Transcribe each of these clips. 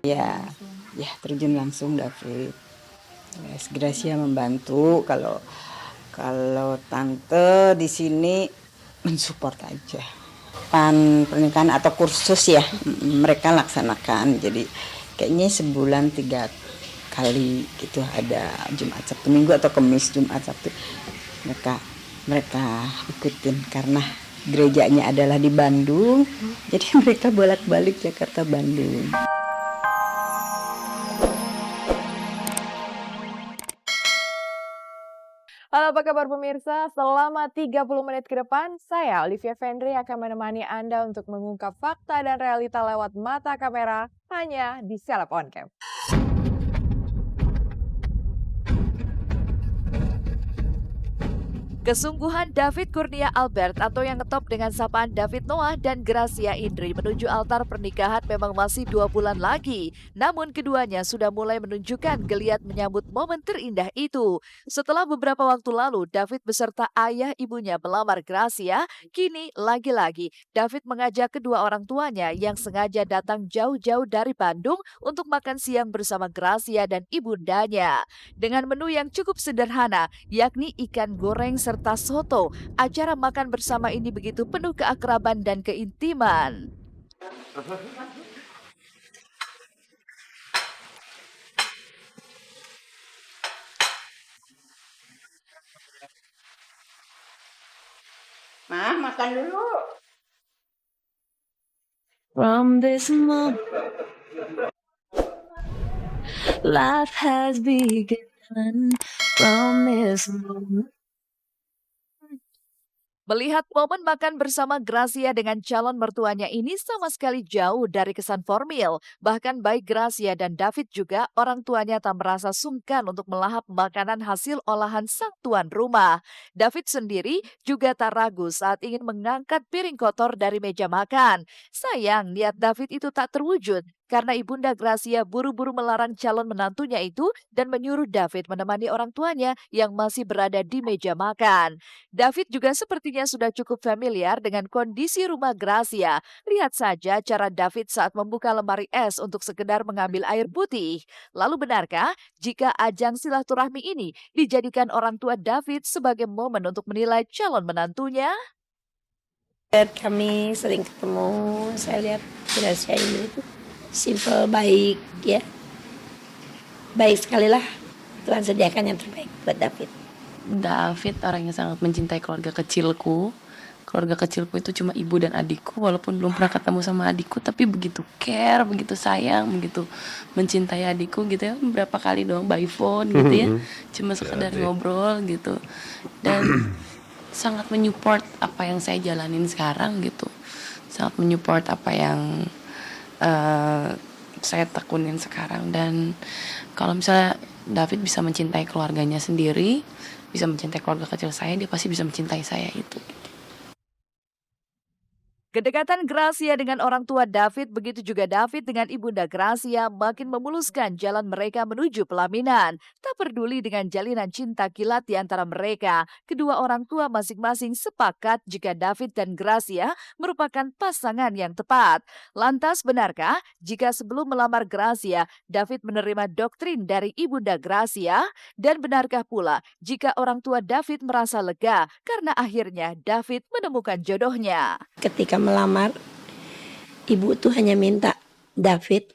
Ya, ya terjun langsung David. Yes, Gracia membantu kalau kalau tante di sini mensupport aja. Pernikahan atau kursus ya mereka laksanakan. Jadi kayaknya sebulan 3 kali gitu ada Jumat Sabtu Minggu atau Kamis Jumat Sabtu mereka mereka ikutin karena gerejanya adalah di Bandung. Jadi mereka bolak-balik Jakarta Bandung. Halo apa kabar pemirsa, selama 30 menit ke depan, saya Olivia Vendri akan menemani Anda untuk mengungkap fakta dan realita lewat mata kamera hanya di Seleb On Cam. Kesungguhan David Kurnia Albert atau yang ngetop dengan sapaan David Noah dan Gracia Indri menuju altar pernikahan memang masih 2 bulan lagi. Namun keduanya sudah mulai menunjukkan geliat menyambut momen terindah itu. Setelah beberapa waktu lalu David beserta ayah ibunya melamar Gracia, kini lagi-lagi David mengajak kedua orang tuanya yang sengaja datang jauh-jauh dari Bandung untuk makan siang bersama Gracia dan ibundanya. Dengan menu yang cukup sederhana, yakni ikan goreng serta soto, acara makan bersama ini begitu penuh keakraban dan keintiman. Ma, makan dulu. From this moment, life has begun. From this moment. Melihat momen makan bersama Gracia dengan calon mertuanya ini sama sekali jauh dari kesan formil. Bahkan baik Gracia dan David juga orang tuanya tak merasa sungkan untuk melahap makanan hasil olahan sang tuan rumah. David sendiri juga tak ragu saat ingin mengangkat piring kotor dari meja makan. Sayang, niat David itu tak terwujud karena ibunda Gracia buru-buru melarang calon menantunya itu dan menyuruh David menemani orang tuanya yang masih berada di meja makan. David juga sepertinya sudah cukup familiar dengan kondisi rumah Gracia. Lihat saja cara David saat membuka lemari es untuk sekedar mengambil air putih. Lalu benarkah jika ajang silaturahmi ini dijadikan orang tua David sebagai momen untuk menilai calon menantunya? Kami sering ketemu, saya lihat Gracia ini itu simple, baik ya. Baik sekali lah, Tuhan sediakan yang terbaik buat David. David orang yang sangat mencintai keluarga kecilku. Keluarga kecilku itu cuma ibu dan adikku, walaupun belum pernah ketemu sama adikku, tapi begitu care, begitu sayang, begitu mencintai adikku gitu ya. Beberapa kali doang by phone gitu ya, cuma sekedar ngobrol gitu. Dan sangat menyupport apa yang saya jalanin sekarang gitu. Sangat menyupport apa yang saya tekunin sekarang. Dan kalau misalnya David bisa mencintai keluarganya sendiri, bisa mencintai keluarga kecil saya, dia pasti bisa mencintai saya itu. Kedekatan Gracia dengan orang tua David, begitu juga David dengan ibunda Gracia makin memuluskan jalan mereka menuju pelaminan. Tak peduli dengan jalinan cinta kilat di antara mereka, kedua orang tua masing-masing sepakat jika David dan Gracia merupakan pasangan yang tepat. Lantas benarkah jika sebelum melamar Gracia, David menerima doktrin dari ibunda Gracia? Dan benarkah pula jika orang tua David merasa lega karena akhirnya David menemukan jodohnya? Ketika melamar, ibu tuh hanya minta David,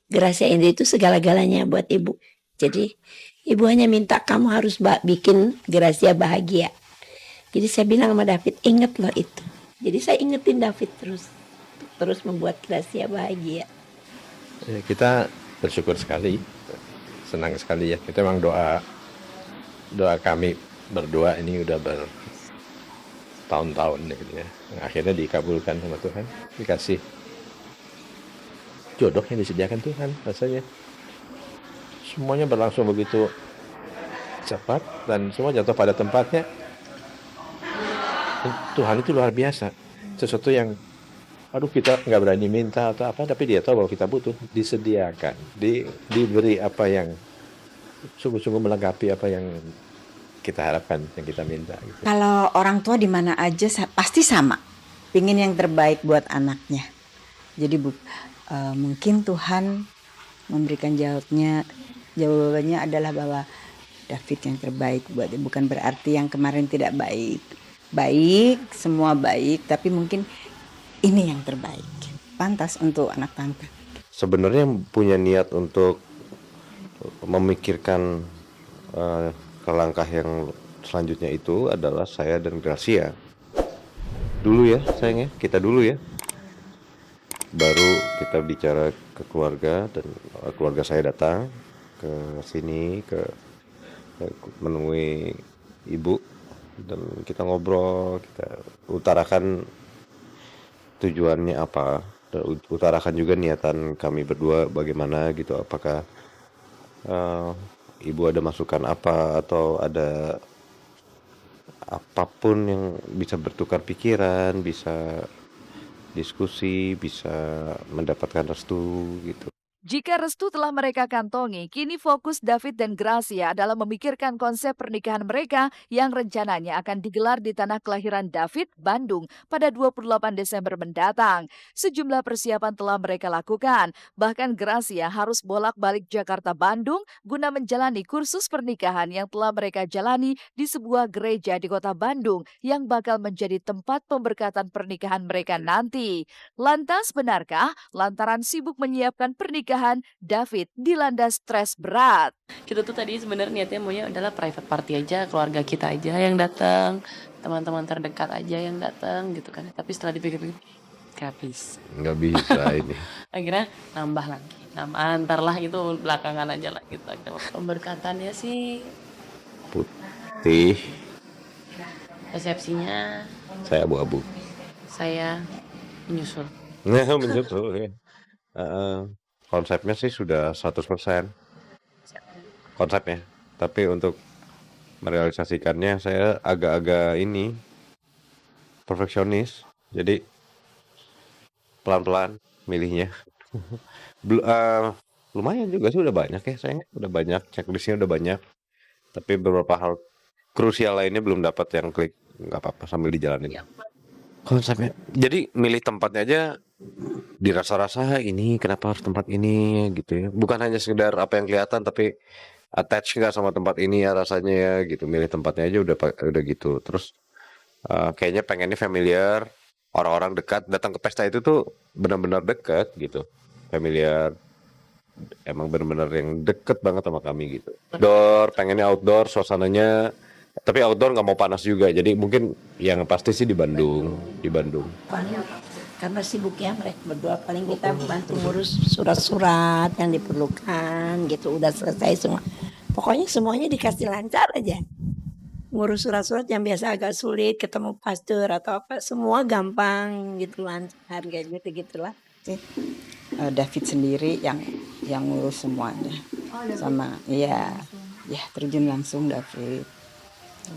Gracia Indri itu segala-galanya buat ibu. Jadi ibu hanya minta kamu harus bikin Gracia bahagia. Jadi saya bilang sama David, inget loh itu. Jadi saya ingetin David terus membuat Gracia bahagia. Kita bersyukur sekali, senang sekali ya. Kita memang doa kami berdua ini udah bertahun-tahun gitu ya. Akhirnya dikabulkan sama Tuhan, dikasih jodoh yang disediakan Tuhan rasanya. Semuanya berlangsung begitu cepat dan semua jatuh pada tempatnya. Tuhan itu luar biasa. Sesuatu yang kita nggak berani minta atau apa, tapi dia tahu bahwa kita butuh, disediakan, diberi apa yang sungguh-sungguh melengkapi apa yang kita harapkan, yang kita minta gitu. Kalau orang tua di mana aja pasti sama, pingin yang terbaik buat anaknya. Jadi mungkin Tuhan memberikan jawabannya adalah bahwa David yang terbaik buat dia. Bukan berarti yang kemarin tidak baik. Baik, semua baik, tapi mungkin ini yang terbaik. Pantas untuk anak tante. Sebenarnya punya niat untuk memikirkan langkah yang selanjutnya itu adalah saya dan Gracia. Dulu ya sayang ya, kita dulu ya. Baru kita bicara ke keluarga dan keluarga saya datang ke sini menemui ibu dan kita ngobrol, kita utarakan tujuannya apa, dan utarakan juga niatan kami berdua bagaimana gitu, apakah ibu ada masukan apa atau ada apapun yang bisa bertukar pikiran, bisa diskusi, bisa mendapatkan restu gitu. Jika restu telah mereka kantongi, kini fokus David dan Gracia adalah memikirkan konsep pernikahan mereka yang rencananya akan digelar di tanah kelahiran David, Bandung, pada 28 Desember mendatang. Sejumlah persiapan telah mereka lakukan, bahkan Gracia harus bolak-balik Jakarta-Bandung guna menjalani kursus pernikahan yang telah mereka jalani di sebuah gereja di kota Bandung yang bakal menjadi tempat pemberkatan pernikahan mereka nanti. Lantas benarkah lantaran sibuk menyiapkan pernikahan, David dilanda stres berat? Kita tuh tadi sebenarnya niatnya maunya adalah private party aja, keluarga kita aja yang datang, teman-teman terdekat aja yang datang gitu kan. Tapi setelah dipikir-pikir, habis. Nggak bisa ini. Akhirnya nambah lagi. Antarlah itu belakangan aja lah gitu. Pemberkatannya sih Putih, resepsinya saya abu-abu. saya menyusul. Nah, menyusul ya. Konsepnya sih sudah 100% konsepnya. Tapi untuk merealisasikannya saya agak-agak ini perfeksionis. Jadi pelan-pelan milihnya. Lumayan juga sih, udah banyak ya sayangnya. Udah banyak, checklistnya udah banyak. Tapi beberapa hal krusial lainnya belum dapat yang klik. Nggak apa-apa sambil dijalanin. Konsepnya. Jadi milih tempatnya aja dirasa-rasa ini kenapa harus tempat ini gitu ya. Bukan hanya sekedar apa yang kelihatan tapi attach nggak sama tempat ini ya rasanya ya gitu. Milih tempatnya aja udah gitu. Terus kayaknya pengennya familiar, orang-orang dekat datang ke pesta itu tuh benar-benar dekat gitu. Familiar, emang benar-benar yang deket banget sama kami gitu. Outdoor, pengennya outdoor, suasananya tapi outdoor nggak mau panas juga. Jadi mungkin yang pasti sih di Bandung. Paling karena sibuknya mereka berdua, paling kita bantu ngurus surat-surat yang diperlukan gitu, udah selesai semua. Pokoknya semuanya dikasih lancar aja. Ngurus surat-surat yang biasa agak sulit, ketemu pastor atau apa, semua gampang gitu, lancar kayak gitu-gitulah. David sendiri yang ngurus semuanya. Sama ya terjun langsung David.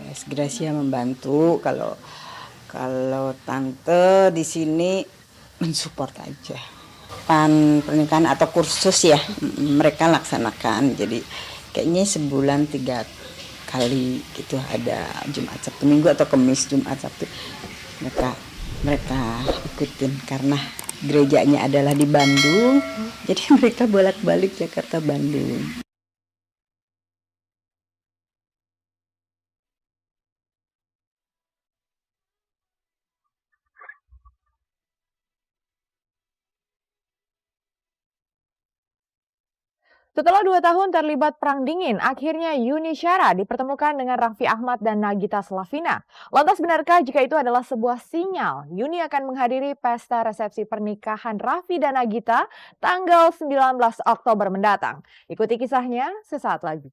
Yes, Gracia membantu kalau tante di sini mensupport aja. Pernikahan atau kursus ya mereka laksanakan. Jadi kayaknya sebulan 3 kali gitu, ada Jumat Sabtu Minggu atau Kamis Jumat Sabtu mereka ikutin karena gerejanya adalah di Bandung. Jadi mereka bolak-balik Jakarta Bandung. Setelah 2 tahun terlibat perang dingin, akhirnya Yuni Syara dipertemukan dengan Raffi Ahmad dan Nagita Slavina. Lantas benarkah jika itu adalah sebuah sinyal Yuni akan menghadiri pesta resepsi pernikahan Raffi dan Nagita tanggal 19 Oktober mendatang? Ikuti kisahnya sesaat lagi.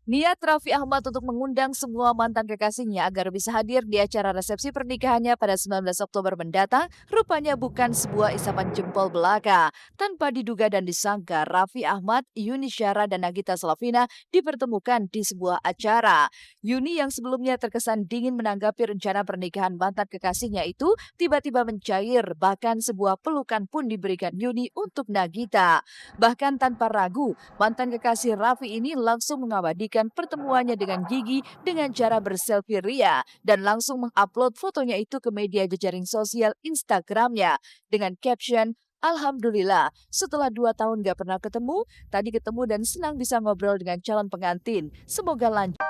Niat Raffi Ahmad untuk mengundang semua mantan kekasihnya agar bisa hadir di acara resepsi pernikahannya pada 19 Oktober mendatang rupanya bukan sebuah isapan jempol belaka. Tanpa diduga dan disangka, Raffi Ahmad, Yuni Syara, dan Nagita Slavina dipertemukan di sebuah acara. Yuni yang sebelumnya terkesan dingin menanggapi rencana pernikahan mantan kekasihnya itu tiba-tiba mencair, bahkan sebuah pelukan pun diberikan Yuni untuk Nagita. Bahkan tanpa ragu, mantan kekasih Raffi ini langsung mengabadikan membagikan pertemuannya dengan Gigi dengan cara berselfie ria dan langsung mengupload fotonya itu ke media jejaring sosial Instagramnya dengan caption, Alhamdulillah, setelah 2 tahun gak pernah ketemu, tadi ketemu dan senang bisa ngobrol dengan calon pengantin. Semoga lancar.